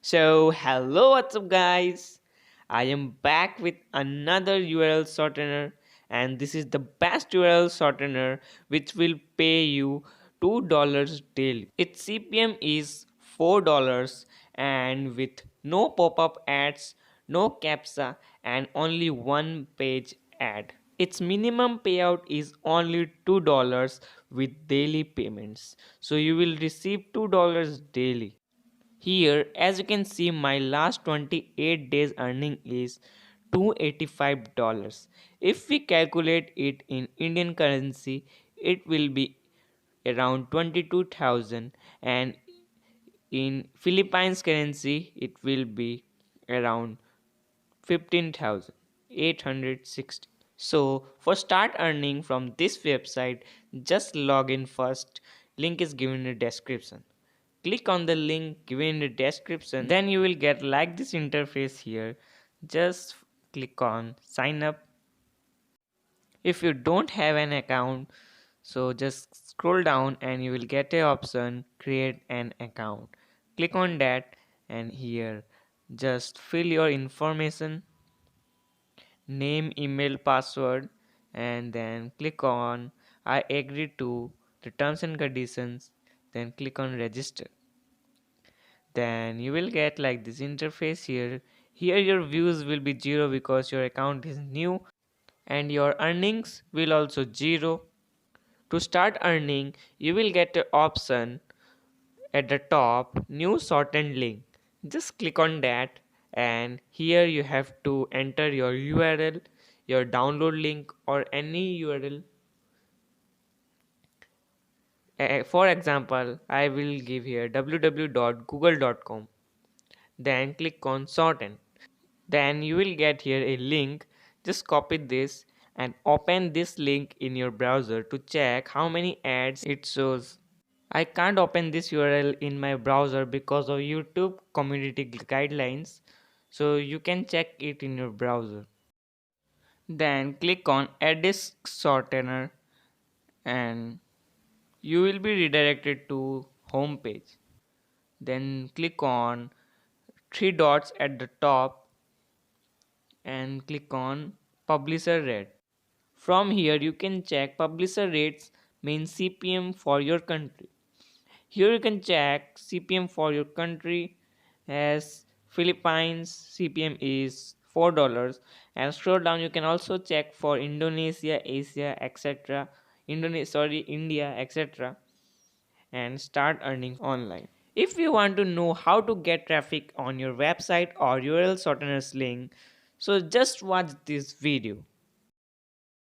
So, hello, what's up, guys? I am back with another URL shortener, and this is the best URL shortener which will pay you $2 daily. Its CPM is $4 and with no pop up ads, no captcha, and only one page ad. Its minimum payout is only $2 with daily payments. So, you will receive $2 daily. Here, as you can see, my last 28 days earning is $285. If we calculate it in Indian currency, it will be around 22,000, and in Philippines currency it will be around 15,860. So for start earning from this website, just log in first. Link is given in the description. Click on the link given in the description, then you will get like this interface here. Just click on sign up. If you don't have an account, so just scroll down and you will get a option create an account. Click on that, and here just fill your information, name, email, password, and then click on I agree to the terms and conditions, then click on register. Then you will get like this interface here. Here your views will be zero because your account is new, and your earnings will also zero. To start earning, you will get an option at the top, new shortened link. Just click on that, and here you have to enter your URL, your download link, or any URL. For example, I will give here www.google.com. Then click on shorten. Then you will get here a link. Just copy this and open this link in your browser to check how many ads it shows. I can't open this URL in my browser because of YouTube community guidelines, so you can check it in your browser. Then click on add disk shortener, and you will be redirected to home page. Then click on three dots at the top and click on publisher rate. From here you can check publisher rates means CPM for your country. Here you can check CPM for your country as Philippines CPM is $4, and scroll down you can also check for Indonesia, Asia, etc. India, etc. and start earning online. If you want to know how to get traffic on your website or URL shorteners link, so just watch this video.